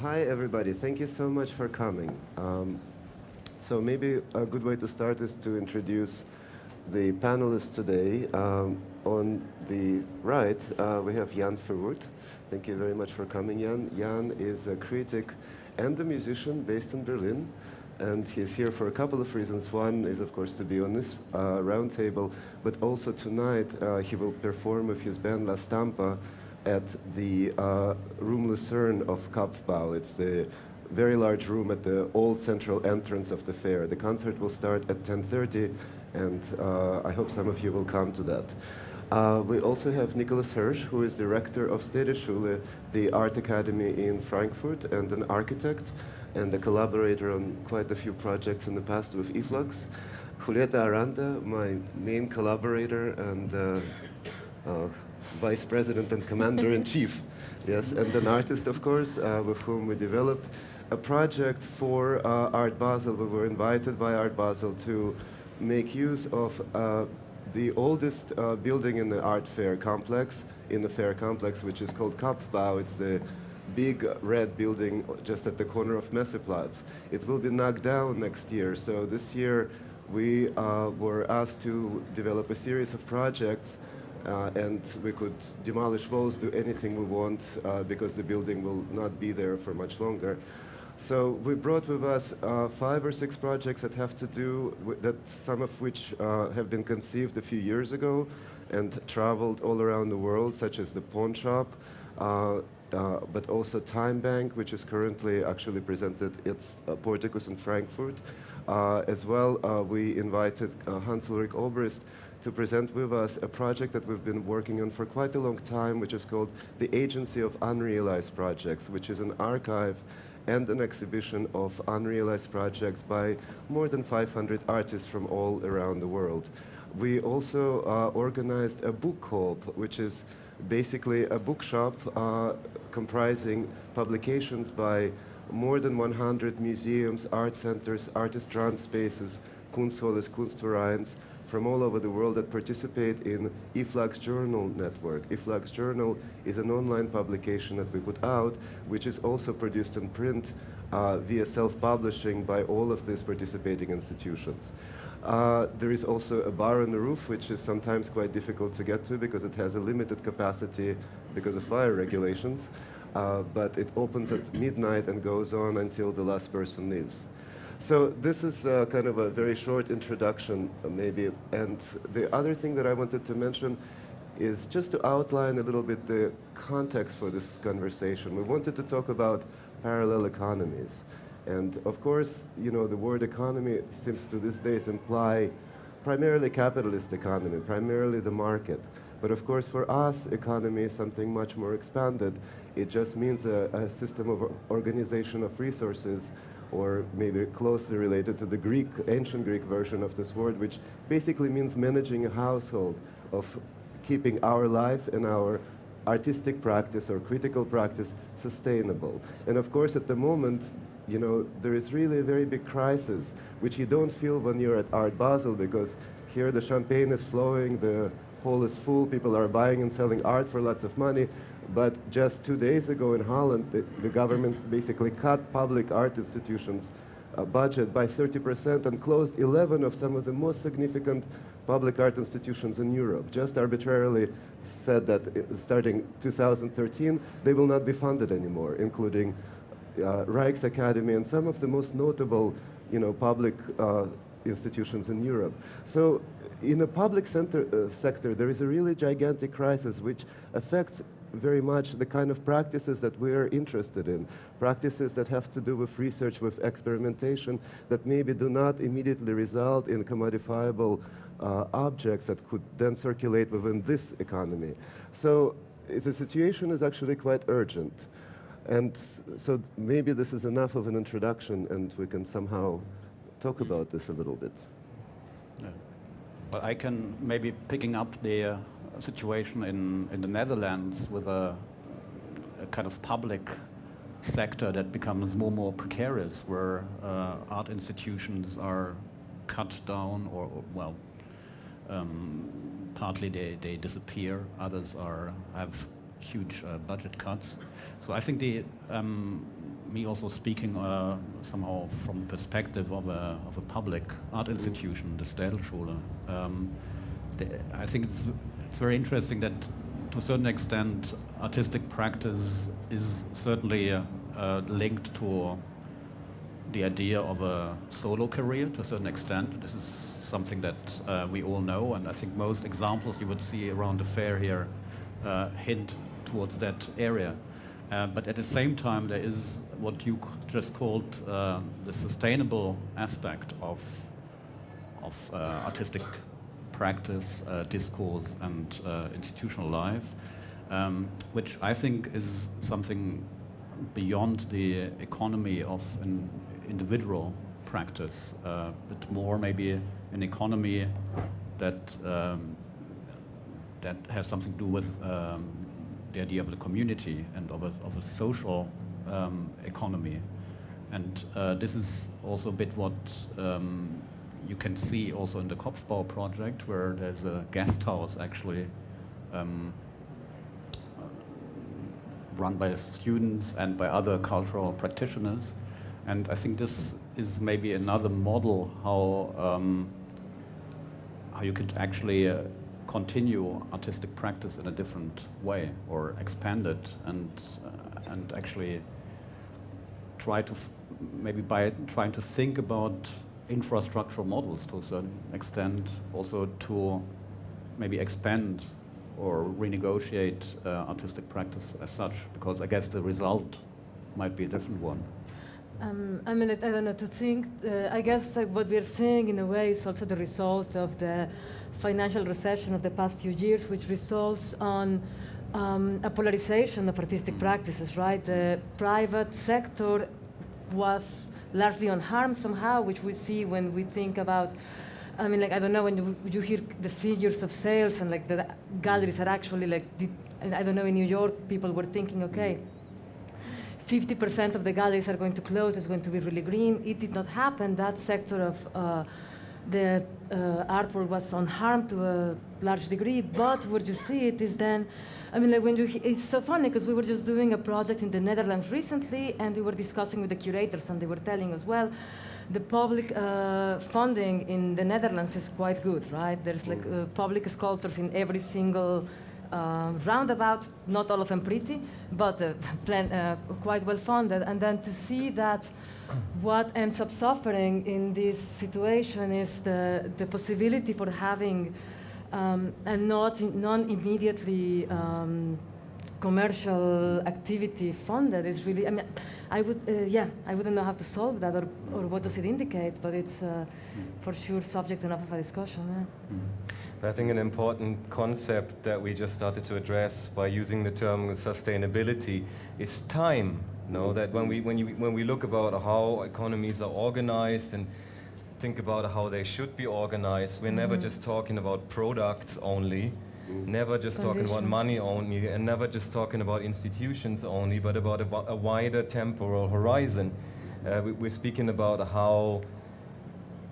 Hi, everybody. Thank you so much for coming. So maybe a good way to start is to introduce the panelists today. On the right, we have Jan Verwoert. Thank you very much for coming, Jan. Jan is a critic and a musician based in Berlin. And he's here for a couple of reasons. One is, of course, to be on this round table, but also tonight he will perform with his band La Stampa at the Room Lucerne of Kopfbau. It's the very large room at the old central entrance of the fair. The concert will start at 10:30, and I hope some of you will come to that. We also have Nikolaus Hirsch, who is the rector of Staedelschule, the art academy in Frankfurt, and an architect, and a collaborator on quite a few projects in the past with e-flux. Julieta Aranda, my main collaborator and vice president and commander-in-chief, yes, and an artist, of course, with whom we developed a project for Art Basel. We were invited by Art Basel to make use of the oldest building in the art fair complex, which is called Kopfbau. It's the big red building just at the corner of Messeplatz. It will be knocked down next year, so this year we were asked to develop a series of projects, and we could demolish walls, do anything we want, because the building will not be there for much longer. So we brought with us 5 or 6 projects that have to do with that, some of which have been conceived a few years ago and traveled all around the world, such as the pawn shop, but also Time Bank, which is currently actually presented its Porticus in Frankfurt. As well, we invited Hans-Ulrich Obrist to present with us a project that we've been working on for quite a long time, which is called the Agency of Unrealized Projects, which is an archive and an exhibition of unrealized projects by more than 500 artists from all around the world. We also organized a book co-op, which is basically a bookshop comprising publications by more than 100 museums, art centers, artist-run spaces, Kunsthallen, Kunstvereins, from all over the world that participate in e-flux Journal network. e-flux Journal is an online publication that we put out, which is also produced in print via self-publishing by all of these participating institutions. There is also a bar on the roof, which is sometimes quite difficult to get to because it has a limited capacity because of fire regulations, but it opens at midnight and goes on until the last person leaves. So this is kind of a very short introduction, maybe. And the other thing that I wanted to mention is just to outline a little bit the context for this conversation. We wanted to talk about parallel economies. And of course, you know, the word economy seems to these days imply primarily capitalist economy, primarily the market. But of course, for us, economy is something much more expanded. It just means a system of organization of resources, or maybe closely related to the Greek, ancient Greek version of this word, which basically means managing a household, of keeping our life and our artistic practice or critical practice sustainable. And of course, at the moment, you know, there is really a very big crisis, which you don't feel when you're at Art Basel, because here the champagne is flowing, the hall is full, people are buying and selling art for lots of money. But just 2 days ago in Holland, the government basically cut public art institutions' budget by 30% and closed 11 of some of the most significant public art institutions in Europe. Just arbitrarily said that starting 2013, they will not be funded anymore, including Rijksacademy and some of the most notable, you know, public institutions in Europe. So in the public sector, there is a really gigantic crisis which affects very much the kind of practices that we are interested in, practices that have to do with research, with experimentation, that maybe do not immediately result in commodifiable objects that could then circulate within this economy. So the situation is actually quite urgent. And so maybe this is enough of an introduction, and we can somehow talk about this a little bit. Yeah. Well, I can maybe picking up the situation in the Netherlands with a kind of public sector that becomes more and more precarious, where art institutions are cut down, or partly they disappear. Others have huge budget cuts. So I think me also speaking somehow from the perspective of a public art institution, the Staedelschule, I think it's very interesting that to a certain extent artistic practice is certainly linked to the idea of a solo career to a certain extent. This is something that we all know, and I think most examples you would see around the fair here hint towards that area. But at the same time, there is what you just called the sustainable aspect of artistic practice, discourse, and institutional life, which I think is something beyond the economy of an individual practice, but more maybe an economy that that has something to do with the idea of the community and of a social economy. And this is also a bit what you can see also in the Kopfbau project, where there's a guest house actually run by students and by other cultural practitioners. And I think this is maybe another model how you could actually continue artistic practice in a different way, or expand it, and actually try to maybe by trying to think about infrastructural models to a certain extent, also to maybe expand or renegotiate artistic practice as such, because I guess the result might be a different one. I mean, I don't know, to think, I guess like what we're seeing in a way is also the result of the financial recession of the past few years, which results on a polarization of artistic practices, right? The private sector was largely unharmed somehow, which we see when we think about, I mean, like, I don't know, when you hear the figures of sales and like the galleries are actually like, and I don't know, in New York, people were thinking, okay, 50% of the galleries are going to close, it's going to be really green. It did not happen. That sector of the art world was unharmed to a large degree, but where you see it is then, I mean, like when it's so funny because we were just doing a project in the Netherlands recently, and we were discussing with the curators, and they were telling us, well, the public funding in the Netherlands is quite good, right? There's like public sculptors in every single roundabout, not all of them pretty, but quite well funded. And then to see that what ends up suffering in this situation is the possibility for having a non-immediately commercial activity funded is really, I mean, I wouldn't know how to solve that or what does it indicate, but it's for sure subject enough of a discussion. Yeah. But I think an important concept that we just started to address by using the term sustainability is time. No, that when we look about how economies are organized and think about how they should be organized, we're never just talking about products only, never just talking about money only, and never just talking about institutions only, but about a wider temporal horizon. We're speaking about how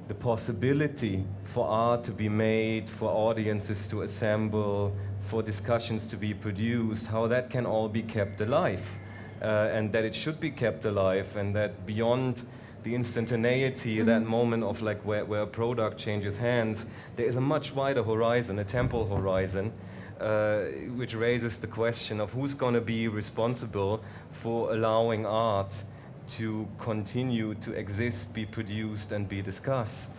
the possibility for art to be made, for audiences to assemble, for discussions to be produced, how that can all be kept alive. And that it should be kept alive, and that beyond the instantaneity, that moment of like where a product changes hands, there is a much wider horizon, a temporal horizon, which raises the question of who's going to be responsible for allowing art to continue to exist, be produced, and be discussed.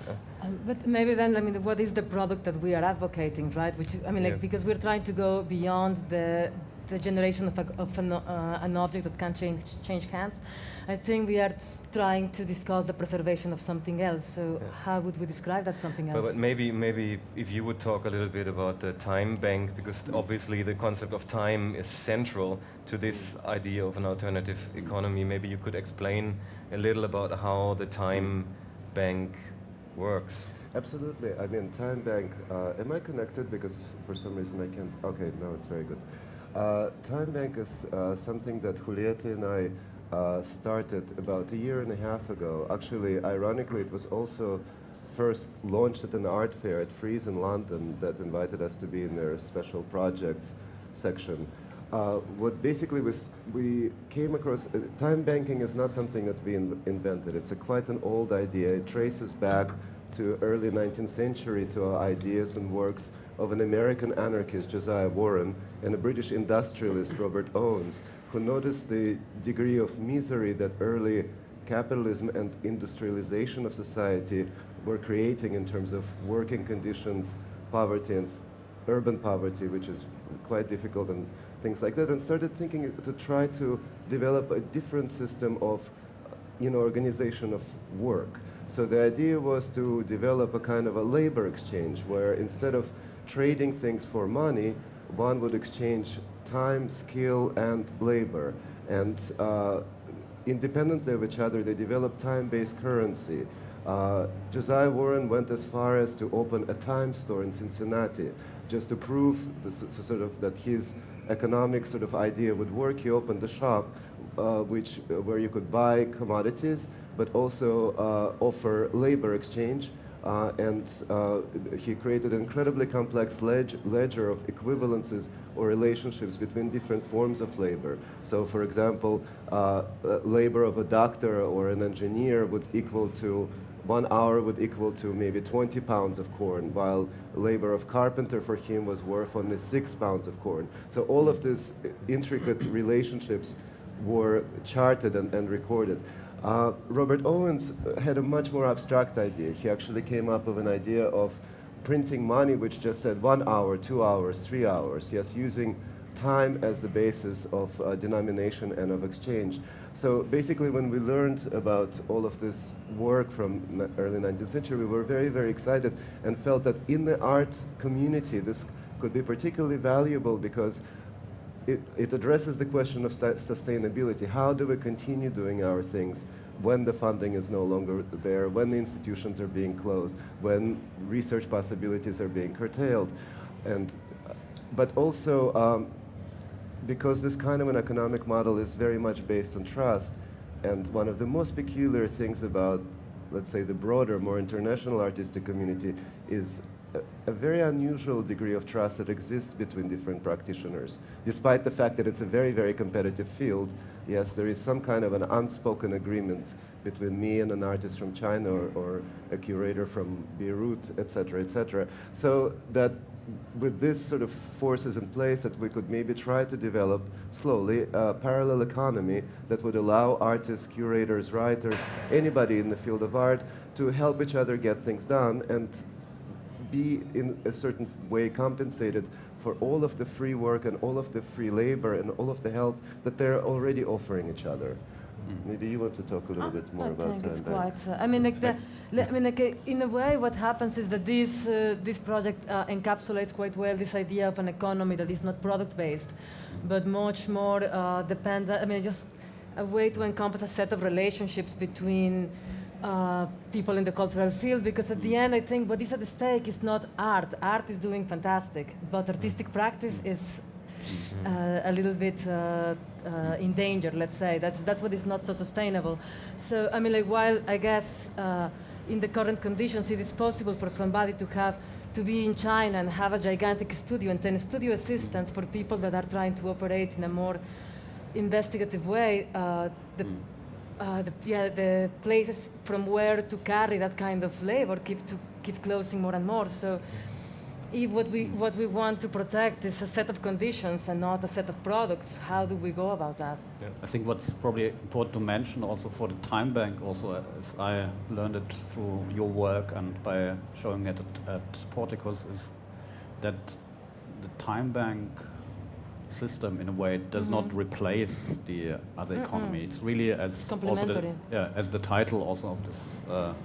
But maybe then, I mean, what is the product that we are advocating, right? Which is, I mean, like, because we're trying to go beyond the generation of an object that can change hands. I think we are trying to discuss the preservation of something else. So how would we describe that something else? But maybe if you would talk a little bit about the time bank, because obviously the concept of time is central to this idea of an alternative economy. Maybe you could explain a little about how the time bank works. Absolutely. I mean, time bank. Am I connected? Because for some reason I can't. Okay, no, it's very good. Time bank is something that Julieta and I started about a year and a half ago. Actually, ironically, it was also first launched at an art fair at Frieze in London that invited us to be in their special projects section. what basically we came across, time banking is not something that we invented. It's quite an old idea. It traces back to early 19th century to ideas and works of an American anarchist, Josiah Warren, and a British industrialist, Robert Owens, who noticed the degree of misery that early capitalism and industrialization of society were creating in terms of working conditions, poverty, and urban poverty, which is quite difficult, and things like that, and started thinking to try to develop a different system of organization of work. So the idea was to develop a kind of a labor exchange where instead of trading things for money, one would exchange time, skill, and labor. And independently of each other, they developed time-based currency. Josiah Warren went as far as to open a time store in Cincinnati just to prove that his economic sort of idea would work. He opened a shop where you could buy commodities but also offer labor exchange. And he created an incredibly complex ledger of equivalences or relationships between different forms of labor. So, for example, labor of a doctor or an engineer would equal to 1 hour would equal to maybe 20 pounds of corn, while labor of carpenter for him was worth only 6 pounds of corn. So all of these intricate relationships were charted and recorded. Robert Owens had a much more abstract idea. He actually came up with an idea of printing money which just said 1 hour, 2 hours, 3 hours, yes, using time as the basis of denomination and of exchange. So basically when we learned about all of this work from early 19th century, we were very, very excited and felt that in the art community this could be particularly valuable because it addresses the question of sustainability. How do we continue doing our things when the funding is no longer there, when the institutions are being closed, when research possibilities are being curtailed? But also, because this kind of an economic model is very much based on trust, and one of the most peculiar things about, let's say, the broader, more international artistic community is a very unusual degree of trust that exists between different practitioners. Despite the fact that it's a very, very competitive field, yes, there is some kind of an unspoken agreement between me and an artist from China or a curator from Beirut, et cetera, et cetera. So that with this sort of forces in place that we could maybe try to develop slowly a parallel economy that would allow artists, curators, writers, anybody in the field of art to help each other get things done and be in a certain way compensated for all of the free work and all of the free labor and all of the help that they're already offering each other. Maybe you want to talk a little bit more about that. I think it's quite. In a way, what happens is that this project encapsulates quite well this idea of an economy that is not product-based, but much more dependent. Just a way to encompass a set of relationships between people in the cultural field. Because at the end, I think what is at stake is not art. Art is doing fantastic, but artistic practice is a little bit in danger, let's say. That's what is not so sustainable. So, while I guess in the current conditions it is possible for somebody to be in China and have a gigantic studio and 10 studio assistants for people that are trying to operate in a more investigative way, the places from where to carry that kind of labor keep closing more and more. So if what we want to protect is a set of conditions and not a set of products, how do we go about that? Yeah. I think what's probably important to mention also for the time bank, also as I learned it through your work and by showing it at Porticus, is that the time bank system in a way does not replace the other economy. It's really, as complementary. As the title also of this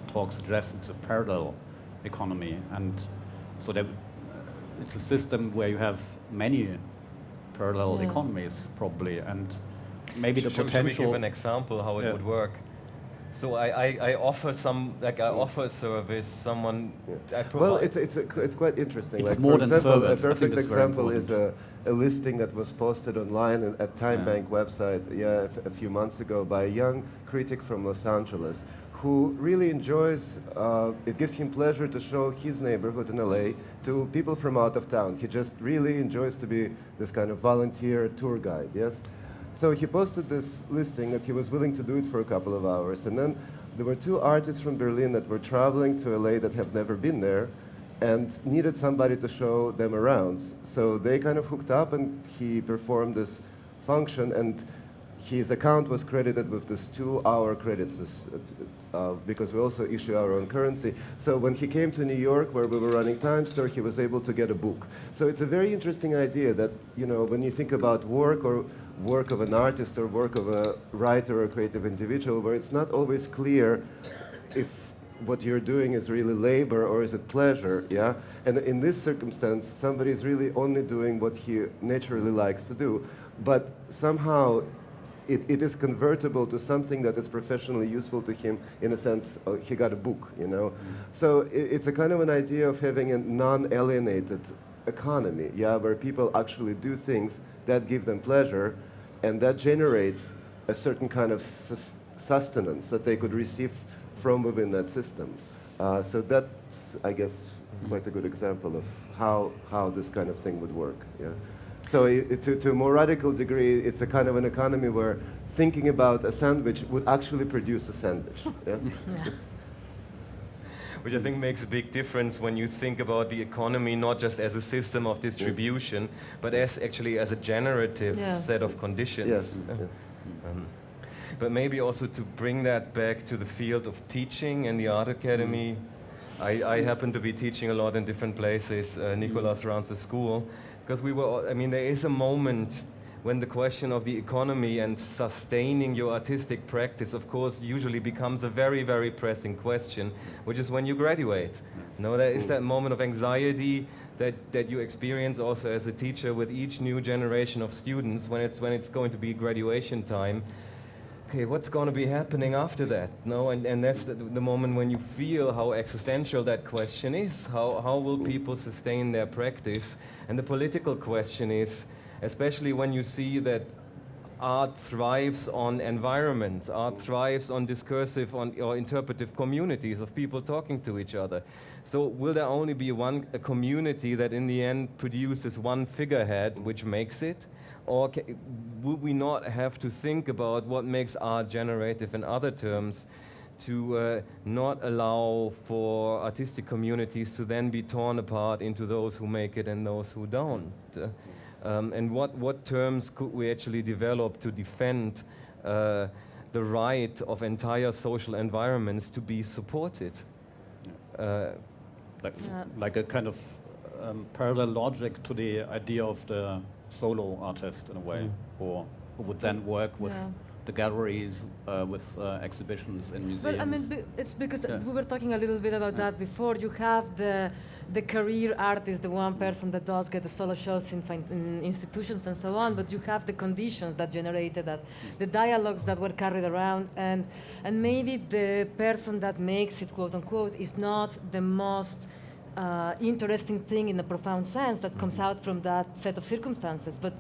talk suggests, it's a parallel economy, and so that it's a system where you have many parallel economies probably, and maybe the potential. Should we give an example how it would work? So I offer offer a service. Someone I provide. Well, it's quite interesting. It's like more for than example, service. a perfect example is a listing that was posted online at Time Bank website a few months ago by a young critic from Los Angeles, who really enjoys, it gives him pleasure to show his neighborhood in LA to people from out of town. He just really enjoys to be this kind of volunteer tour guide, yes? So he posted this listing that he was willing to do it for a couple of hours. And then there were two artists from Berlin that were traveling to LA that have never been there and needed somebody to show them around. So they kind of hooked up and he performed this function, and his account was credited with this 2-hour credits because we also issue our own currency. So when he came to New York, where we were running Time Store, he was able to get a book. So it's a very interesting idea that, you know, when you think about work or work of an artist or work of a writer or creative individual, where it's not always clear if what you're doing is really labor or is it pleasure, yeah? And in this circumstance, somebody is really only doing what he naturally likes to do, but somehow it is convertible to something that is professionally useful to him in a sense, he got a book, you know? So it's a kind of an idea of having a non-alienated economy, yeah, where people actually do things that give them pleasure, and that generates a certain kind of sustenance that they could receive from within that system. So that's, I guess, quite a good example of how this kind of thing would work, yeah. So to a more radical degree, it's a kind of an economy where thinking about a sandwich would actually produce a sandwich. Yeah? Yeah. Which I think makes a big difference when you think about the economy not just as a system of distribution, but as actually as a generative set of conditions. Yes. But maybe also to bring that back to the field of teaching and the art academy. I happen to be teaching a lot in different places. Nikolaus runs a school. Because there is a moment when the question of the economy and sustaining your artistic practice, of course, usually becomes a very, very pressing question, which is when you graduate. No, there is that moment of anxiety that you experience also as a teacher with each new generation of students when it's going to be graduation time. Okay, what's going to be happening after that? No, and that's the moment when you feel how existential that question is. How will people sustain their practice? And the political question is, especially when you see that art thrives on environments, art thrives on discursive or interpretive communities of people talking to each other. So will there only be a community that in the end produces one figurehead which makes it? Or would we not have to think about what makes art generative in other terms to not allow for artistic communities to then be torn apart into those who make it and those who don't? And what terms could we actually develop to defend the right of entire social environments to be supported? Like a kind of parallel logic to the idea of the solo artist in a way, or who would then work with the galleries, with exhibitions in museums. Well, I mean, it's because we were talking a little bit about that before. You have the career artist, the one person that does get the solo shows in institutions and so on, but you have the conditions that generated that, the dialogues that were carried around, and maybe the person that makes it, quote unquote, is not the most interesting thing in a profound sense that comes out from that set of circumstances, but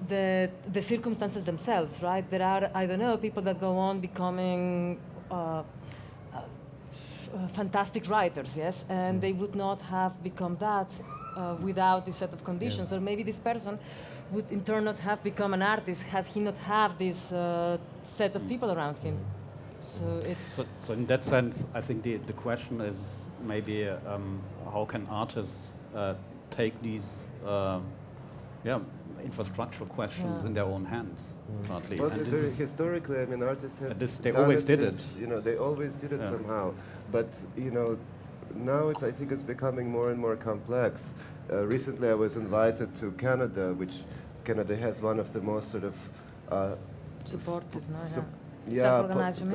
the circumstances themselves, right? There are, I don't know, people that go on becoming fantastic writers, yes, and they would not have become that without this set of conditions, or maybe this person would in turn not have become an artist had he not have this set of people around him. So it's... So in that sense, I think the question is maybe how can artists take these infrastructural questions in their own hands, partly. Well, historically, I mean, artists have they always did it. You know, they always did it somehow. But you know, now I think it's becoming more and more complex. Recently, I was invited to Canada, which Canada has one of the most sort of supportive, self-organized,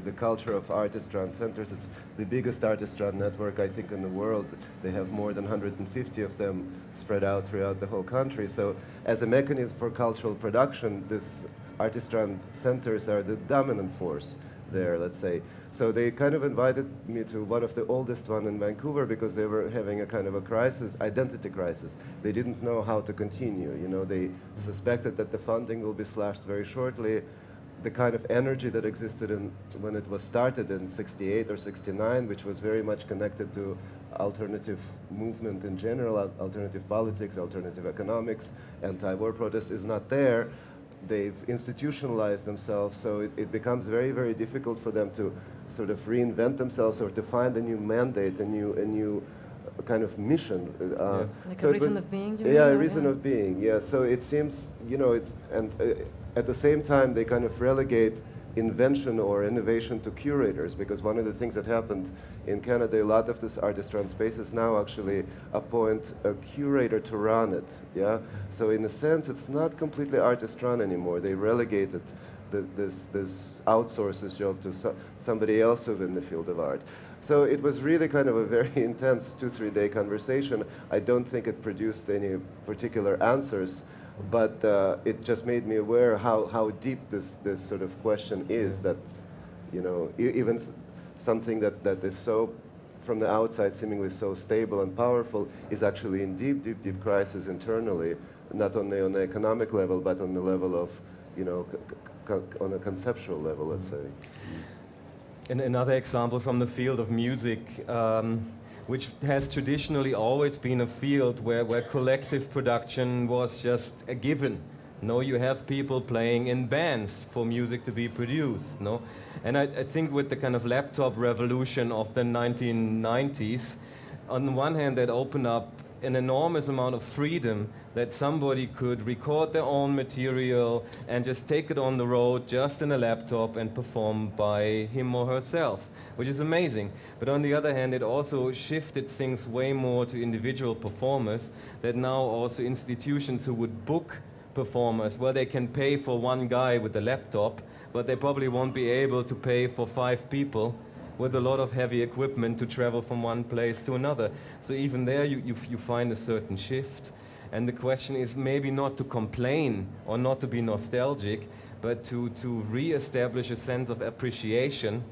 the culture of artist-run centers. It's the biggest artist-run network, I think, in the world. They have more than 150 of them spread out throughout the whole country. So as a mechanism for cultural production, this artist-run centers are the dominant force there, let's say. So they kind of invited me to one of the oldest one in Vancouver because they were having a kind of a crisis, identity crisis. They didn't know how to continue. You know, they suspected that the funding will be slashed very shortly. the kind of energy that existed when it was started in 68 or 69, which was very much connected to alternative movement in general, alternative politics, alternative economics, anti-war protest, is not there. They've institutionalized themselves, so it becomes very, very difficult for them to sort of reinvent themselves or to find a new mandate, a new kind of mission. Like so a reason of being, you yeah, mean? a reason of being, yeah. So it seems, at the same time, they kind of relegate invention or innovation to curators, because one of the things that happened in Canada, a lot of these artist-run spaces now actually appoint a curator to run it, yeah? So in a sense, it's not completely artist-run anymore. They relegated this outsources job to somebody else within the field of art. So it was really kind of a very intense 2-3 day conversation. I don't think it produced any particular answers, but it just made me aware how deep this sort of question is, that, even something that is so, from the outside, seemingly so stable and powerful, is actually in deep crisis internally, not only on the economic level, but on the level of, on a conceptual level, let's say. And another example from the field of music, which has traditionally always been a field where collective production was just a given. No, you have people playing in bands for music to be produced. No, and I think with the kind of laptop revolution of the 1990s, on the one hand, that opened up an enormous amount of freedom, that somebody could record their own material and just take it on the road just in a laptop and perform by him or herself, which is amazing. But on the other hand, it also shifted things way more to individual performers, that now also institutions who would book performers, well, they can pay for one guy with a laptop, but they probably won't be able to pay for 5 people with a lot of heavy equipment to travel from one place to another. So even there you find a certain shift. And the question is maybe not to complain or not to be nostalgic, but to re-establish a sense of appreciation,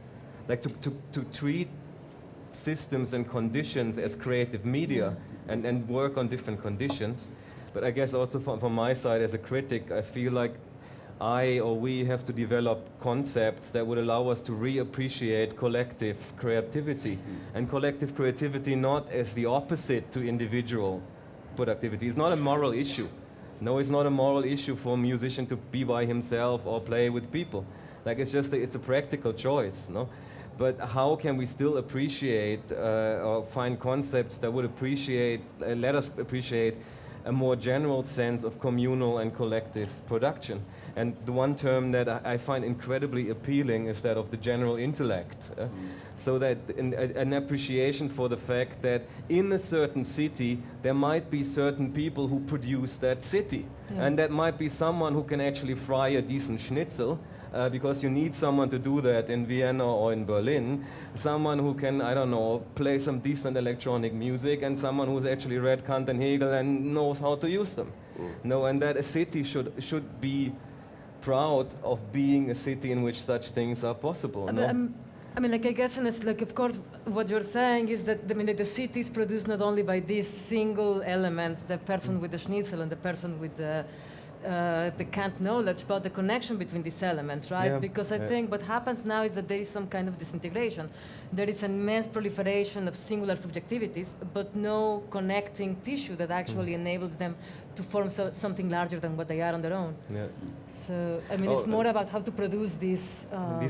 like to treat systems and conditions as creative media, and work on different conditions. But I guess also from my side as a critic, I feel like we have to develop concepts that would allow us to reappreciate collective creativity. And collective creativity not as the opposite to individual productivity. It's not a moral issue. No, it's not a moral issue for a musician to be by himself or play with people. Like, it's a practical choice, no? But how can we still appreciate or find concepts that would let us appreciate a more general sense of communal and collective production? And the one term that I find incredibly appealing is that of the general intellect. So that an appreciation for the fact that in a certain city, there might be certain people who produce that city. Yeah. And that might be someone who can actually fry a decent schnitzel, because you need someone to do that in Vienna or in Berlin. Someone who can, I don't know, play some decent electronic music, and someone who's actually read Kant and Hegel and knows how to use them. No, and that a city should be proud of being a city in which such things are possible. I guess, and it's like, of course, what you're saying is that the city is produced not only by these single elements, the person with the schnitzel and the person with the Kant knowledge, but the connection between these elements, right? Yeah, because I think what happens now is that there is some kind of disintegration. There is an immense proliferation of singular subjectivities, but no connecting tissue that actually enables them to form something larger than what they are on their own. Yeah. So, it's more about how to produce these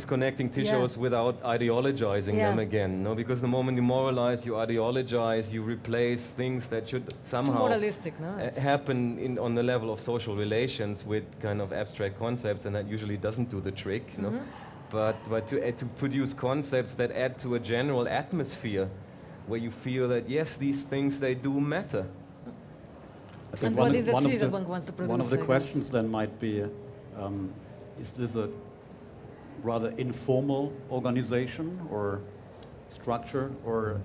connecting tissues without ideologizing them again, no? Because the moment you moralize, you ideologize, you replace things that should somehow moralistic, no? Happen on the level of social relations with kind of abstract concepts, and that usually doesn't do the trick, no? But to produce concepts that add to a general atmosphere where you feel that, yes, these things, they do matter. I think what is the city that one wants to produce? One of the questions then might be, is this a rather informal organization or structure, or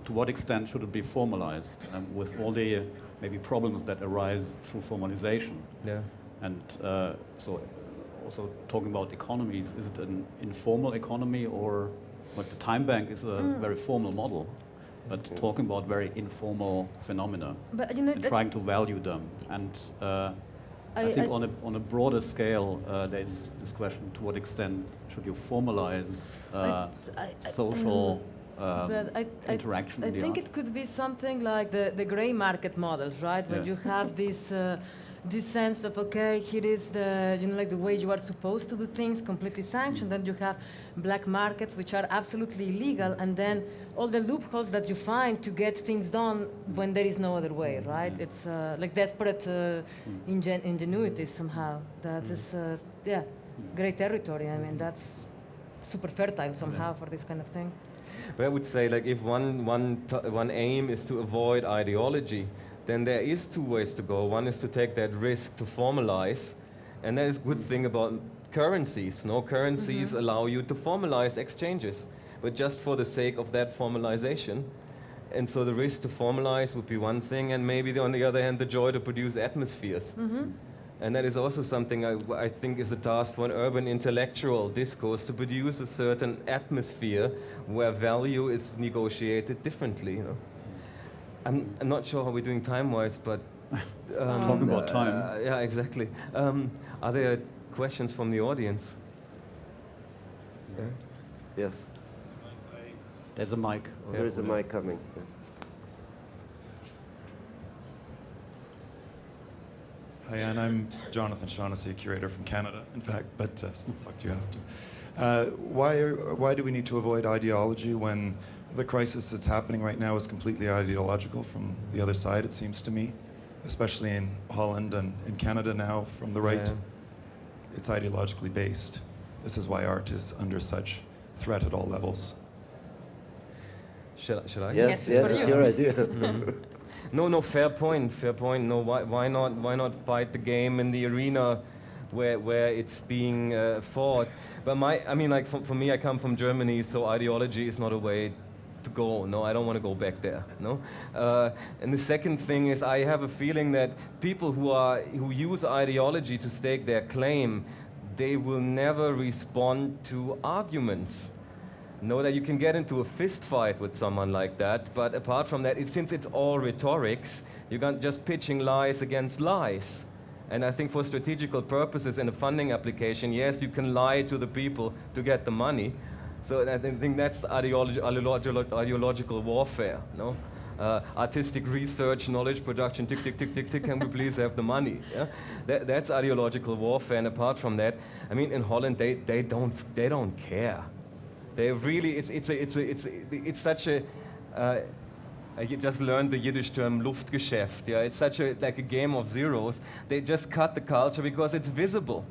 to what extent should it be formalized with all the maybe problems that arise through formalization? Yeah. And so also talking about economies, is it an informal economy, or like the time bank is a very formal model? But talking about very informal phenomena, and trying to value them. And I think on a broader scale, there's this question: to what extent should you formalize social interaction? I think it could be something like the gray market models, right? When you have this sense of, okay, here is the, like the way you are supposed to do things, completely sanctioned. Then you have black markets, which are absolutely illegal, and then all the loopholes that you find to get things done when there is no other way, right? It's like desperate ingenuity somehow. That is, great territory. I mean, that's super fertile somehow for this kind of thing. But I would say, like, if one aim is to avoid ideology, then there is two ways to go. One is to take that risk to formalize, and that is a good thing about currencies. No, currencies allow you to formalize exchanges, but just for the sake of that formalization. And so the risk to formalize would be one thing, and maybe on the other hand, the joy to produce atmospheres. And that is also something I think is a task for an urban intellectual discourse, to produce a certain atmosphere where value is negotiated differently. You know? I'm not sure how we're doing time-wise, but... Talking about time. Yeah, exactly. Are there questions from the audience? Yeah? Yes. There's a mic. There is a mic coming. Yeah. Hi, and I'm Jonathan Shaughnessy, a curator from Canada, in fact, but I'll talk to you after. Why do we need to avoid ideology when the crisis that's happening right now is completely ideological from the other side, it seems to me, especially in Holland and in Canada now from the right? It's ideologically based. This is why art is under such threat at all levels. Should I? Yes, it's your idea. No, fair point. No, why not fight the game in the arena where it's being fought? But for me, I come from Germany, so ideology is not a way to go. No, I don't want to go back there. No, and the second thing is, I have a feeling that people who use ideology to stake their claim, they will never respond to arguments. Know that you can get into a fist fight with someone like that, but apart from that, since it's all rhetorics, you're just pitching lies against lies. And I think for strategical purposes in a funding application, yes, you can lie to the people to get the money. So I think that's ideological warfare. No, artistic research, knowledge production, tick, tick, tick, tick, tick. Can we please have the money? Yeah? That's ideological warfare. And apart from that, I mean, in Holland they don't care. They really, it's such a. I just learned the Yiddish term Luftgeschäft. Yeah, it's such like a game of zeros. They just cut the culture because it's visible.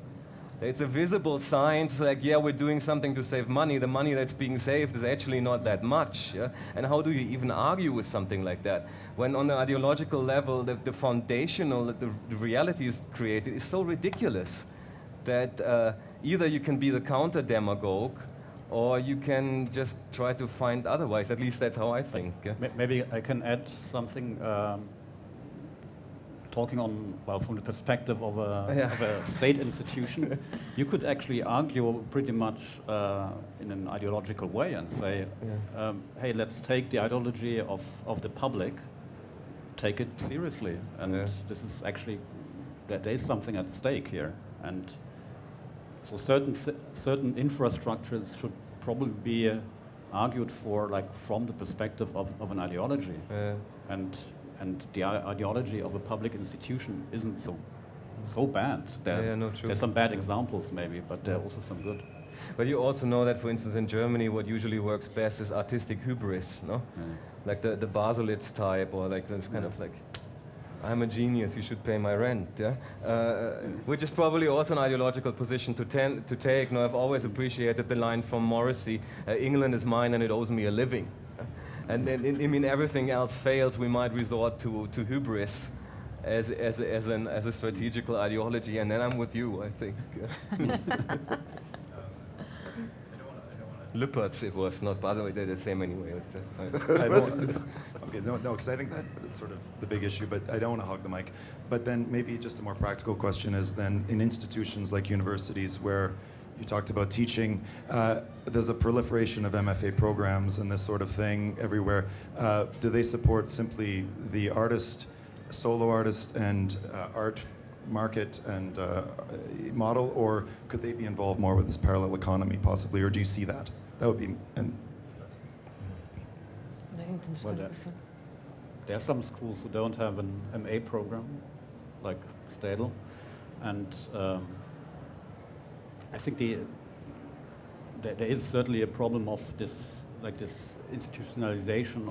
It's a visible sign. So like, yeah, we're doing something to save money. The money that's being saved is actually not that much. Yeah? And how do you even argue with something like that? When on the ideological level, the foundational, the reality is created is so ridiculous that either you can be the counter-demagogue, or you can just try to find otherwise. At least that's how I think. Yeah? Maybe I can add something. Talking from the perspective of a state institution, you could actually argue pretty much in an ideological way and say, hey, let's take the ideology of the public, take it seriously. And this is actually, there is something at stake here. And so certain infrastructures should probably be argued for, like, from the perspective of an ideology, and the ideology of a public institution isn't so bad. There's some bad examples maybe, but there are also some good. But you also know that, for instance, in Germany, what usually works best is artistic hubris, no? Like the Baselitz type, or like this kind of like, I'm a genius, you should pay my rent, yeah? Which is probably also an ideological position to take. No, I've always appreciated the line from Morrissey, England is mine and it owes me a living. And then, I mean, everything else fails, we might resort to hubris as a strategical ideology, and then I'm with you, I think. Lippertz it was, not Basel, they're the same anyway. Okay, no, because I think that's sort of the big issue, but I don't want to hog the mic. But then maybe just a more practical question is then, in institutions like universities where you talked about teaching, there's a proliferation of MFA programs and this sort of thing everywhere. Do they support simply the artist, solo artist, and art market and model, or could they be involved more with this parallel economy possibly, or do you see that? That would be, and I didn't understand Well, the question. There are some schools who don't have an MA program, like Staedel, and I think there is certainly a problem of this institutionalization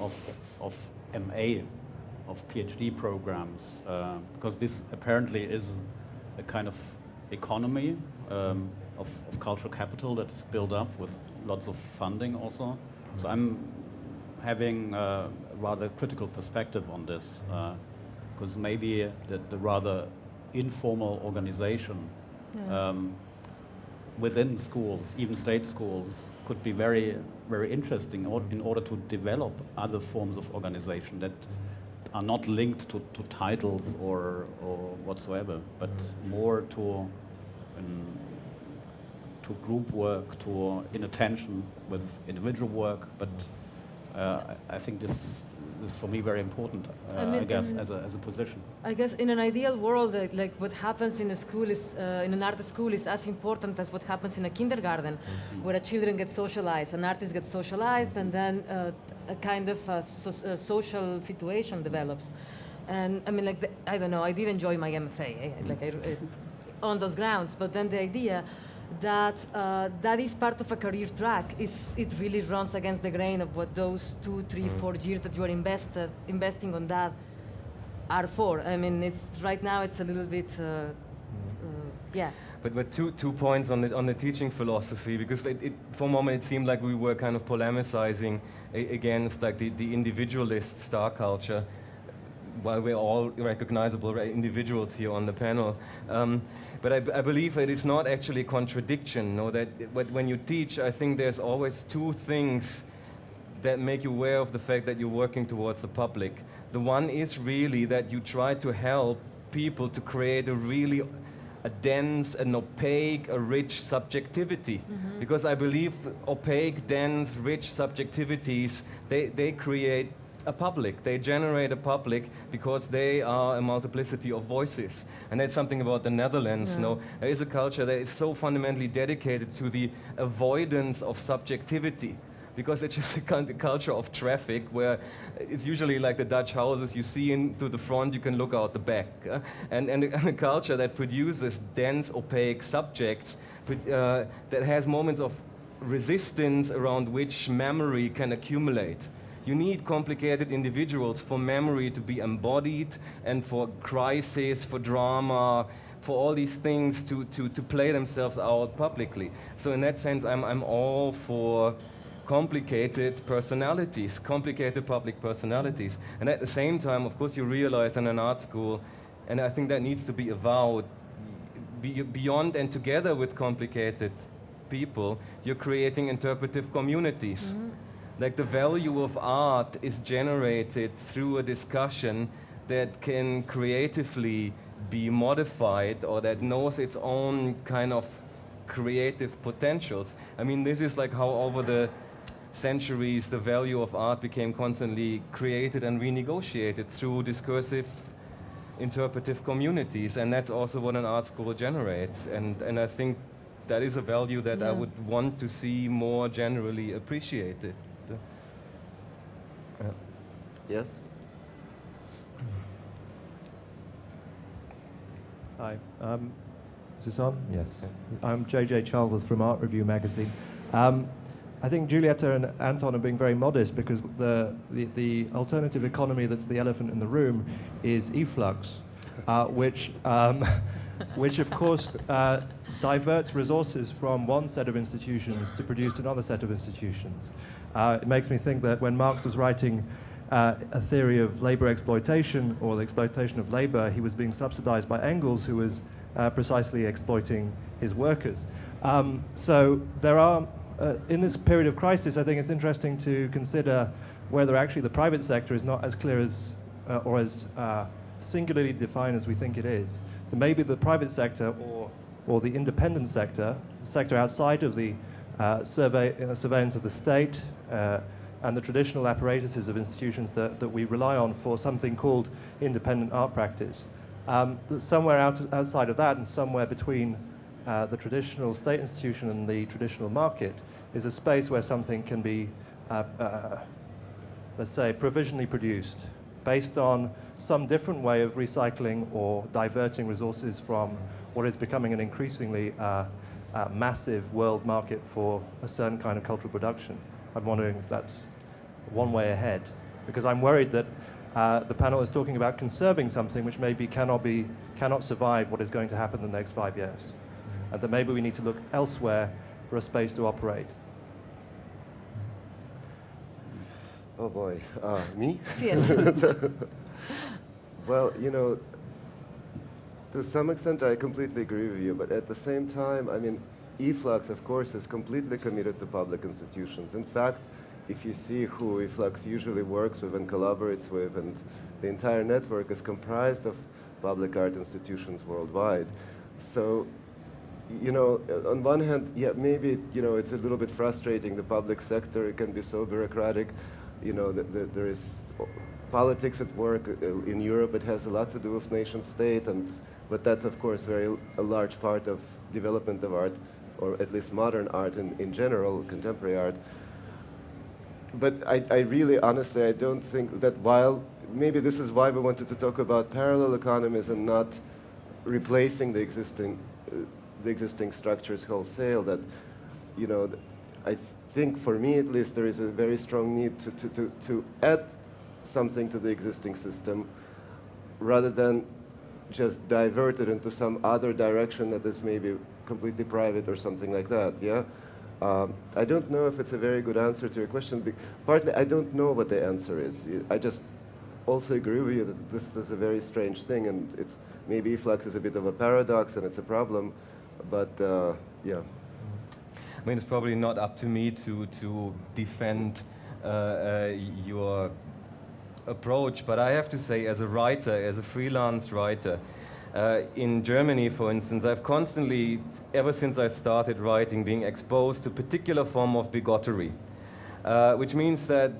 of MA, of PhD programs, because this apparently is a kind of economy of cultural capital that is built up with lots of funding also. So I'm having a rather critical perspective on this, because maybe the rather informal organization within schools, even state schools, could be very, very interesting in order to develop other forms of organization that are not linked to titles or whatsoever, but more to group work, to inattention with individual work. But I think this is for me very important. I guess as a position. I guess in an ideal world, like what happens in a school is in an art school is as important as what happens in a kindergarten, where children get socialized, an artist gets socialized, and then a kind of a social situation develops. And I mean, like I don't know, I did enjoy my MFA, on those grounds. But then the idea that that is part of a career track it really runs against the grain of what those 2, 3, 4 years that you are investing on that are for. I mean, it's right now it's a little bit, yeah. But two points on the teaching philosophy, because for a moment it seemed like we were kind of polemicizing against like the individualist star culture, while we're all recognizable individuals here on the panel. But I believe it is not actually a contradiction. No, that when you teach, I think there's always two things that make you aware of the fact that you're working towards the public. The one is really that you try to help people to create a dense, an opaque, a rich subjectivity. Because I believe opaque, dense, rich subjectivities, they create a public. They generate a public because they are a multiplicity of voices. And that's something about the Netherlands. Yeah. No, there is a culture that is so fundamentally dedicated to the avoidance of subjectivity, because it's just a kind of culture of traffic where it's usually like the Dutch houses, you see into the front, you can look out the back. And a culture that produces dense, opaque subjects that has moments of resistance around which memory can accumulate. You need complicated individuals for memory to be embodied, and for crisis, for drama, for all these things to play themselves out publicly. So in that sense, I'm all for complicated personalities, complicated public personalities. And at the same time, of course, you realize in an art school, and I think that needs to be avowed, beyond and together with complicated people, you're creating interpretive communities. Like the value of art is generated through a discussion that can creatively be modified, or that knows its own kind of creative potentials. I mean, this is like how over the centuries the value of art became constantly created and renegotiated through discursive interpretive communities, and that's also what an art school generates. And I think that is a value that I would want to see more generally appreciated. Yes? Hi. Is this on? Yes. I'm JJ Charles from Art Review magazine. I think Julieta and Anton are being very modest, because the alternative economy that's the elephant in the room is e-flux, which of course diverts resources from one set of institutions to produce another set of institutions. It makes me think that when Marx was writing a theory of labor exploitation, or the exploitation of labor, he was being subsidized by Engels, who was precisely exploiting his workers. So there are, in this period of crisis, I think it's interesting to consider whether actually the private sector is not as clear as, or as singularly defined as we think it is. That maybe the private sector or the independent sector, the sector outside of the surveillance of the state, and the traditional apparatuses of institutions that we rely on for something called independent art practice, Somewhere outside of that and somewhere between the traditional state institution and the traditional market is a space where something can be, let's say, provisionally produced based on some different way of recycling or diverting resources from what is becoming an increasingly massive world market for a certain kind of cultural production. I'm wondering if that's one way ahead, because I'm worried that the panel is talking about conserving something which maybe cannot survive what is going to happen in the next 5 years, and that maybe we need to look elsewhere for a space to operate. Oh boy, me? Yes. Well, you know, to some extent I completely agree with you, but at the same time, I mean, e-flux, of course, is completely committed to public institutions. In fact, if you see who e-flux usually works with and collaborates with, and the entire network is comprised of public art institutions worldwide. So, you know, on one hand, yeah, maybe, you know, it's a little bit frustrating. The public sector can be so bureaucratic. You know, there is politics at work. In Europe, it has a lot to do with nation state, but that's, of course, a large part of development of art, or at least modern art in general, contemporary art. But I really, honestly, I don't think that while, maybe this is why we wanted to talk about parallel economies and not replacing the existing structures wholesale, that, you know, I think for me at least there is a very strong need to add something to the existing system rather than just divert it into some other direction that is maybe completely private or something like that, yeah? I don't know if it's a very good answer to your question. Partly, I don't know what the answer is. I just also agree with you that this is a very strange thing, and it's maybe e-flux is a bit of a paradox and it's a problem, but yeah. I mean, it's probably not up to me to defend your approach, but I have to say, as a writer, as a freelance writer, in Germany, for instance, I've constantly, ever since I started writing, being exposed to a particular form of bigottery, which means that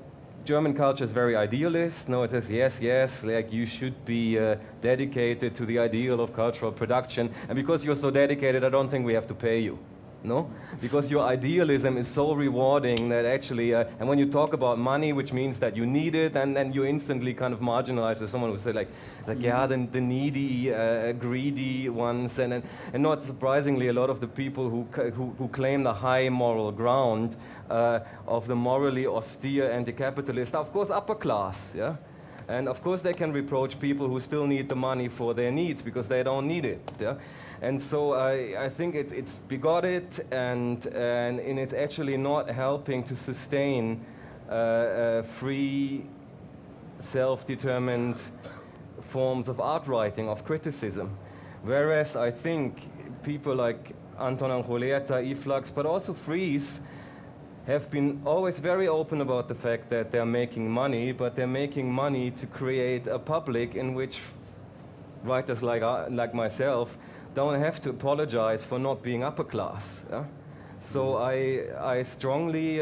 German culture is very idealist. No, it says, yes, yes, like you should be dedicated to the ideal of cultural production, and because you're so dedicated, I don't think we have to pay you. No? Because your idealism is so rewarding that actually, and when you talk about money, which means that you need it, and then you instantly kind of marginalize as someone who say like yeah, the needy, greedy ones, and not surprisingly, a lot of the people who claim the high moral ground of the morally austere anti-capitalist are, of course, upper class, yeah? And of course they can reproach people who still need the money for their needs because they don't need it, yeah? And so I think it's bigoted and it's actually not helping to sustain free, self-determined forms of art writing, of criticism. Whereas I think people like Anton and Julieta, e-flux, but also Fries, have been always very open about the fact that they're making money, but they're making money to create a public in which writers like myself don't have to apologize for not being upper class. Yeah? So I strongly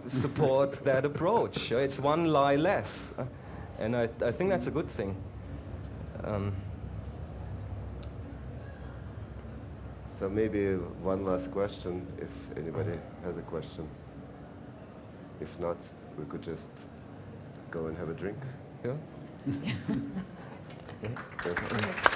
support that approach. It's one lie less. And I think that's a good thing. So maybe one last question, if anybody has a question. If not, we could just go and have a drink. Yeah. Yes.